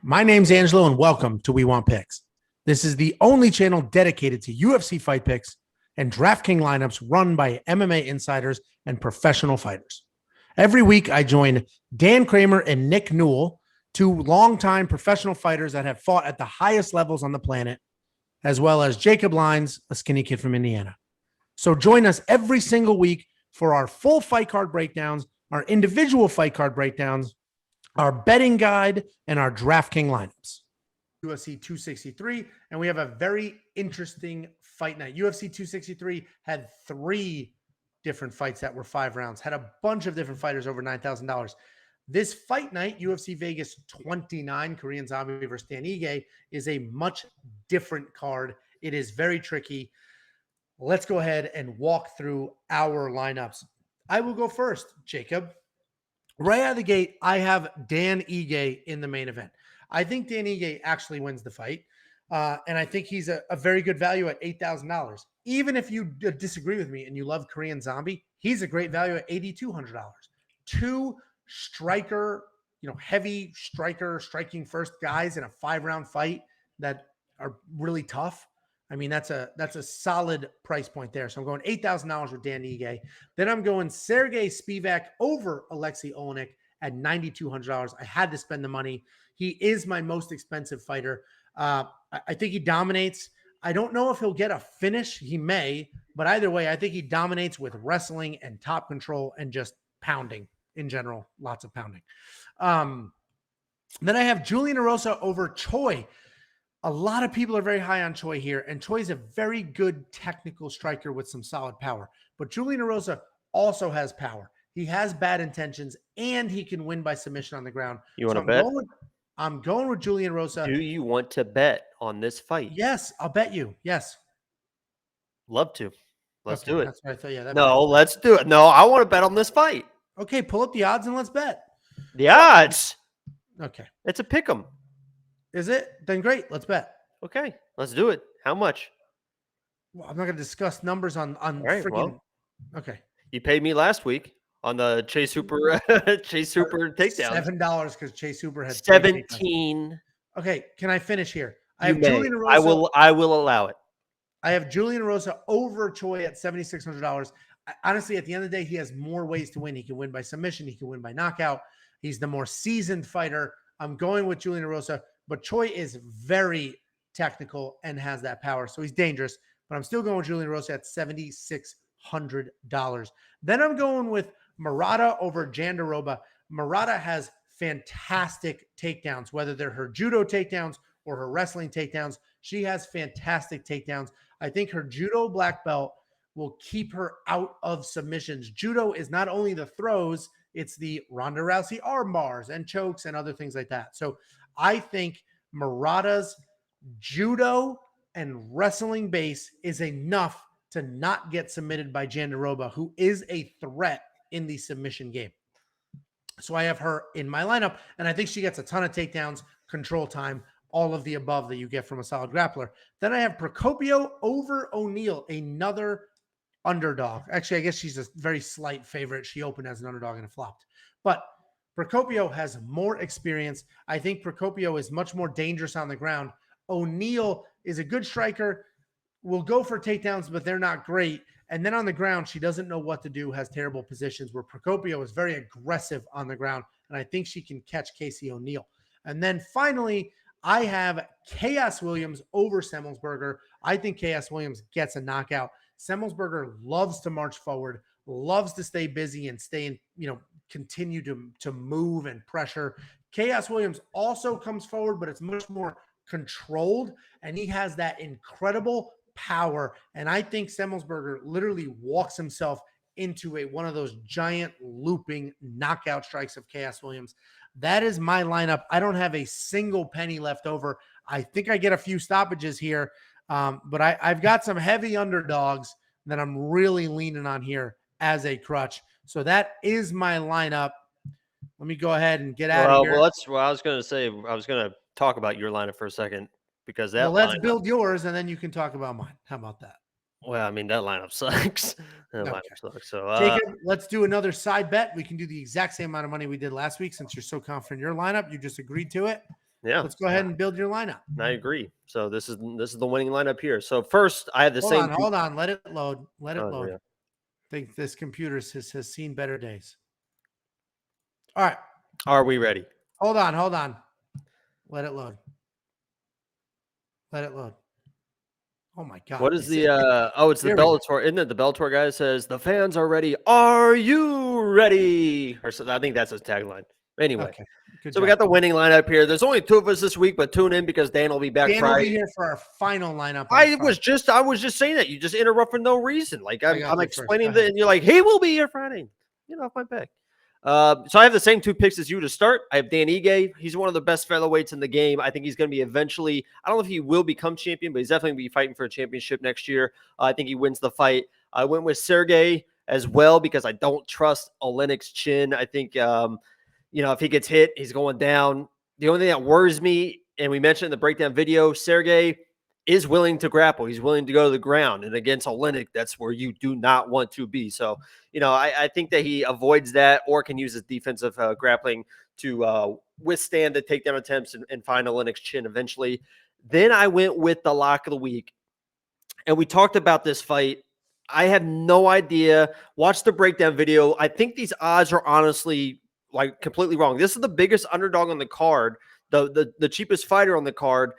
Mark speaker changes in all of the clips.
Speaker 1: My name's Angelo, and welcome to We Want Picks. This is the only channel dedicated to UFC fight picks and DraftKings lineups run by MMA insiders and professional fighters. Every week, I join Dan Kramer and Nick Newell, two longtime professional fighters that have fought at the highest levels on the planet, as well as Jacob Lyons, a skinny kid from Indiana. So join us every single week for our full fight card breakdowns, our individual fight card breakdowns, our betting guide, and our DraftKings lineups. UFC 263, and we have a very interesting fight night. UFC 263 had 3 different fights that were 5 rounds, had a bunch of different fighters over $9,000. This fight night, UFC Vegas 29, Korean Zombie versus Dan Ige, is a much different card. It is very tricky. Let's go ahead and walk through our lineups. I will go first, Jacob. Right out of the gate, I have Dan Ige in the main event. I think Dan Ige actually wins the fight, and I think he's a very good value at $8,000. Even if you disagree with me and you love Korean Zombie, he's a great value at $8,200. 2 striker, heavy striker, striking first guys in a 5-round fight that are really tough. I mean, that's a solid price point there. So I'm going $8,000 with Dan Ige. Then I'm going Sergey Spivak over Alexei Olenek at $9,200. I had to spend the money. He is my most expensive fighter. I think he dominates. I don't know if he'll get a finish. He may, but either way, I think he dominates with wrestling and top control and just pounding in general. Lots of pounding. Then I have Julian Erosa over Choi. A lot of people are very high on Choi here, and Choi is a very good technical striker with some solid power. But Julian Erosa also has power. He has bad intentions, and he can win by submission on the ground.
Speaker 2: You want to bet?
Speaker 1: I'm going with Julian Erosa.
Speaker 2: Do you want to bet on this fight?
Speaker 1: Yes, I'll bet you. Yes.
Speaker 2: Love to. Let's do it.
Speaker 1: That's what I thought. Yeah.
Speaker 2: No, let's do it. No, I want to bet on this fight.
Speaker 1: Okay, pull up the odds and let's bet.
Speaker 2: The odds?
Speaker 1: Okay.
Speaker 2: It's a pick 'em.
Speaker 1: Is it? Then great. Let's bet.
Speaker 2: Okay, let's do it. How much?
Speaker 1: Well, I'm not going to discuss numbers on
Speaker 2: right,
Speaker 1: freaking.
Speaker 2: well,
Speaker 1: okay.
Speaker 2: You paid me last week on the Chase Hooper takedown.
Speaker 1: $7 because Chase Hooper had
Speaker 2: 17.
Speaker 1: Okay, can I finish here?
Speaker 2: Julian Erosa. I will allow it.
Speaker 1: I have Julian Erosa over Choi at $7,600. Honestly, at the end of the day, he has more ways to win. He can win by submission. He can win by knockout. He's the more seasoned fighter. I'm going with Julian Erosa, but Choi is very technical and has that power, so he's dangerous. But I'm still going with Julian Erosa at $7,600. Then I'm going with Murata over Jandiroba. Murata has fantastic takedowns, whether they're her judo takedowns or her wrestling takedowns. She has fantastic takedowns. I think her judo black belt will keep her out of submissions. Judo is not only the throws, it's the Ronda Rousey arm bars and chokes and other things like that. So I think Murata's judo and wrestling base is enough to not get submitted by Jandiroba, who is a threat in the submission game. So I have her in my lineup, and I think she gets a ton of takedowns, control time, all of the above that you get from a solid grappler. Then I have Procopio over O'Neal, another underdog. Actually, I guess she's a very slight favorite. She opened as an underdog and it flopped. But Procopio has more experience. I think Procopio is much more dangerous on the ground. O'Neal is a good striker, will go for takedowns, but they're not great. And then on the ground, she doesn't know what to do, has terrible positions, where Procopio is very aggressive on the ground, and I think she can catch Casey O'Neal. And then finally, I have Chaos Williams over Semmelsberger. I think Chaos Williams gets a knockout. Semmelsberger loves to march forward, loves to stay busy and continue to move and pressure. Chaos Williams also comes forward, but it's much more controlled, and he has that incredible power. And I think Semmelsberger literally walks himself into one of those giant looping knockout strikes of Chaos Williams. That is my lineup. I don't have a single penny left over. I think I get a few stoppages here, but I've got some heavy underdogs that I'm really leaning on here as a crutch. So that is my lineup. Let me go ahead and get out of here.
Speaker 2: Well, I was going to say, I was going to talk about your lineup for a second because
Speaker 1: let's build yours and then you can talk about mine. How about that?
Speaker 2: Well, I mean, that lineup sucks. Lineup sucks. So,
Speaker 1: Jacob, let's do another side bet. We can do the exact same amount of money we did last week since you're so confident in your lineup. You just agreed to it.
Speaker 2: Yeah.
Speaker 1: Let's go ahead and build your lineup.
Speaker 2: I agree. So this is the winning lineup here. So first, I have the same.
Speaker 1: Hold on. Let it load. Let it
Speaker 2: Oh,
Speaker 1: load.
Speaker 2: yeah.
Speaker 1: I think this computer has seen better days. All right.
Speaker 2: Are we ready?
Speaker 1: Hold on. Let it load. Let it load. Oh my God.
Speaker 2: What is the it's the
Speaker 1: There we go.
Speaker 2: Bellator, isn't it? The Bellator guy says the fans are ready. Are you ready? Or so, I think that's his tagline. Anyway,
Speaker 1: Okay. Good
Speaker 2: so we
Speaker 1: job.
Speaker 2: got the winning lineup here. There's only 2 of us this week, but tune in because Dan will be back
Speaker 1: Dan will
Speaker 2: Friday.
Speaker 1: be here for our final lineup.
Speaker 2: I was just saying that. You just interrupt for no reason. Like I'm explaining that, and you're like, he will be here Friday. Get off my back. So I have the same 2 picks as you to start. I have Dan Ige. He's one of the best featherweights in the game. I think he's going to be eventually, I don't know if he will become champion, but he's definitely going to be fighting for a championship next year. I think he wins the fight. I went with Sergey as well because I don't trust Olenek's chin. I think, if he gets hit, he's going down. The only thing that worries me, and we mentioned in the breakdown video, Sergey is willing to grapple. He's willing to go to the ground. And against Olenek, that's where you do not want to be. So, I think that he avoids that or can use his defensive grappling to withstand the takedown attempts and find Olenek's chin eventually. Then I went with the lock of the week. And we talked about this fight. I have no idea. Watch the breakdown video. I think these odds are honestly like completely wrong. This is the biggest underdog on the card, the cheapest fighter on the card.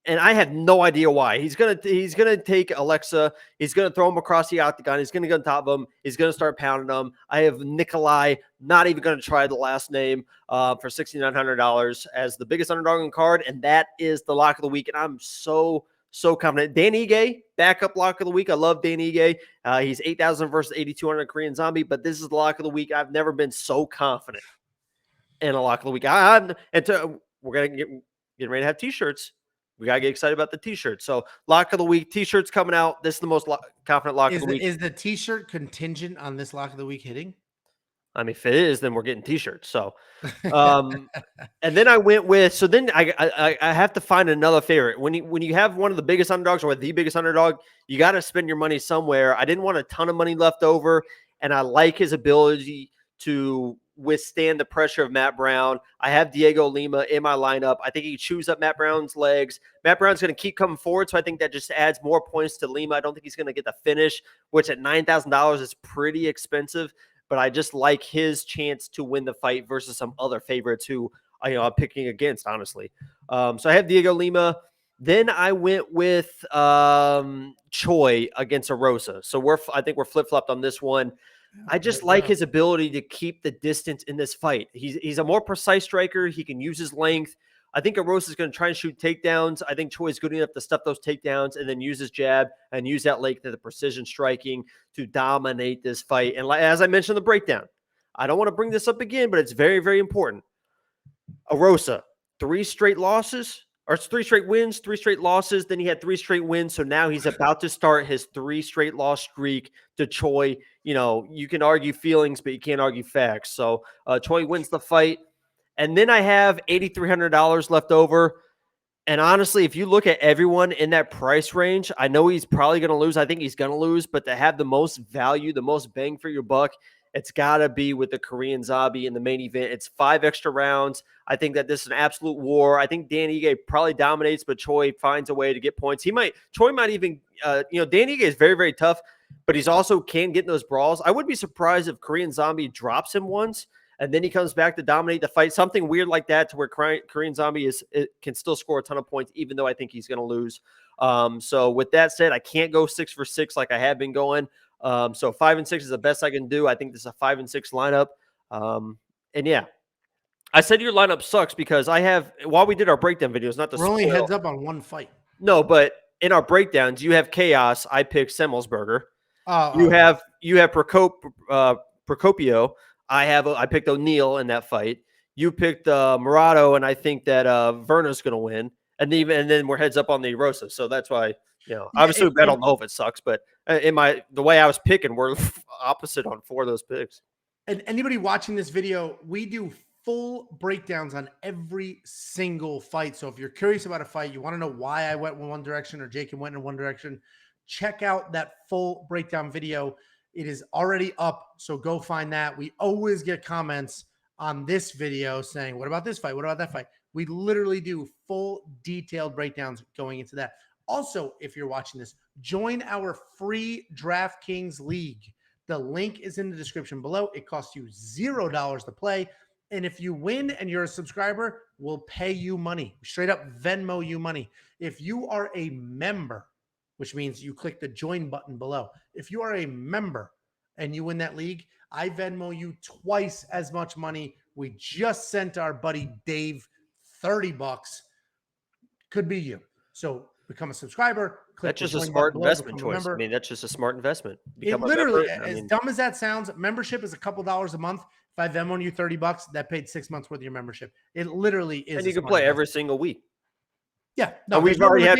Speaker 2: And I have no idea why. He's gonna take Alexa. He's gonna throw him across the octagon. He's gonna go on top of him. He's gonna start pounding him. I have Nikolai. Not even gonna try the last name for $6,900 as the biggest underdog on the card, and that is the lock of the week. And I'm so confident. Dan Ige, backup lock of the week. I love Dan Ige. He's 8,000 versus 8,200 Korean Zombie, but this is the lock of the week. I've never been so confident in a lock of the week. We're gonna get ready to have t-shirts. We got to get excited about the t-shirts. So lock of the week, t-shirts coming out. This is the most confident lock of the week.
Speaker 1: Is the t-shirt contingent on this lock of the week hitting?
Speaker 2: I mean, if it is, then we're getting t-shirts. So, and then I went with, so then I have to find another favorite. When you have one of the biggest underdogs or the biggest underdog, you got to spend your money somewhere. I didn't want a ton of money left over, and I like his ability to withstand the pressure of Matt Brown. I have Diego Lima in my lineup. I think he chews up Matt Brown's legs. Matt Brown's going to keep coming forward, so I think that just adds more points to Lima. I don't think he's going to get the finish, which at $9,000 is pretty expensive, but I just like his chance to win the fight versus some other favorites who I'm picking against, honestly. So I have Diego Lima. Then I went with Choi against Arosa. So I think we're flip-flopped on this one. I just like his ability to keep the distance in this fight. He's a more precise striker. He can use his length. I think Arosa is going to try and shoot takedowns. I think Choi is good enough to stuff those takedowns and then use his jab and use that length and the precision striking to dominate this fight. And as I mentioned in the breakdown, I don't want to bring this up again, but it's very, very important. Arosa, 3 straight losses. Or it's 3 straight wins, 3 straight losses. Then he had 3 straight wins. So now he's about to start his 3 straight loss streak to Choi. You can argue feelings, but you can't argue facts. So Choi wins the fight. And then I have $8,300 left over. And honestly, if you look at everyone in that price range, I know he's probably going to lose. I think he's going to lose. But to have the most value, the most bang for your buck, it's got to be with the Korean Zombie in the main event. It's 5 extra rounds. I think that this is an absolute war. I think Dan Ige probably dominates, but Choi finds a way to get points. Choi might even, Dan Ige is very, very tough, but he's also can get in those brawls. I would be surprised if Korean Zombie drops him once and then he comes back to dominate the fight. Something weird like that to where Korean Zombie can still score a ton of points, even though I think he's going to lose. So with that said, I can't go 6 for 6 like I have been going. So 5 and 6 is the best I can do. I think this is a 5 and 6 lineup. And yeah, I said your lineup sucks because while we did our breakdown videos, not to
Speaker 1: we're only heads up on one fight.
Speaker 2: No, but in our breakdowns, you have Chaos. I picked Semmelsberger. You have Procopio. I picked O'Neal in that fight. You picked Murado, and I think that Verna's going to win. And then we're heads up on the Rosa. So that's why, obviously I don't know if it sucks, but the way I was picking, we're opposite on 4 of those picks.
Speaker 1: And anybody watching this video, we do full breakdowns on every single fight. So if you're curious about a fight, you want to know why I went in one direction or Jacob went in one direction, check out that full breakdown video. It is already up, so go find that. We always get comments on this video saying, what about this fight? What about that fight? We literally do full detailed breakdowns going into that. Also, if you're watching this, join our free DraftKings League. The link is in the description below. It costs you $0 to play. And if you win and you're a subscriber, we'll pay you money. Straight up Venmo you money. If you are a member, which means you click the join button below. If you are a member and you win that league, I Venmo you twice as much money. We just sent our buddy Dave $30. Could be you. So become a subscriber. Click
Speaker 2: That's just
Speaker 1: the
Speaker 2: a
Speaker 1: join
Speaker 2: smart
Speaker 1: button below,
Speaker 2: investment
Speaker 1: become a
Speaker 2: choice. I
Speaker 1: member.
Speaker 2: mean, that's just a smart investment.
Speaker 1: It
Speaker 2: Become a
Speaker 1: literally,
Speaker 2: member.
Speaker 1: as dumb as that sounds, membership is a couple dollars a month. If I Venmo you $30, that paid 6 months worth of your membership. It literally is.
Speaker 2: and you can play every single week.
Speaker 1: Yeah. No,
Speaker 2: And we've already had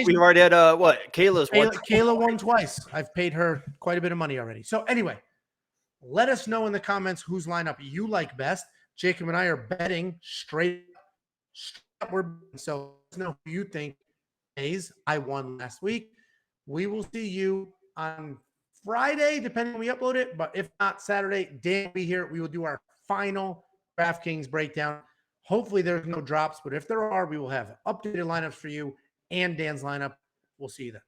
Speaker 2: what? Kayla's one.
Speaker 1: Kayla won twice. I've paid her quite a bit of money already. So anyway, let us know in the comments whose lineup you like best. Jacob and I are betting straight up. So let us know who you think pays. I won last week. We will see you on Friday, depending on when we upload it. But if not, Saturday, Dan will be here. We will do our final DraftKings breakdown. Hopefully there's no drops, but if there are, we will have updated lineups for you and Dan's lineup. We'll see you then.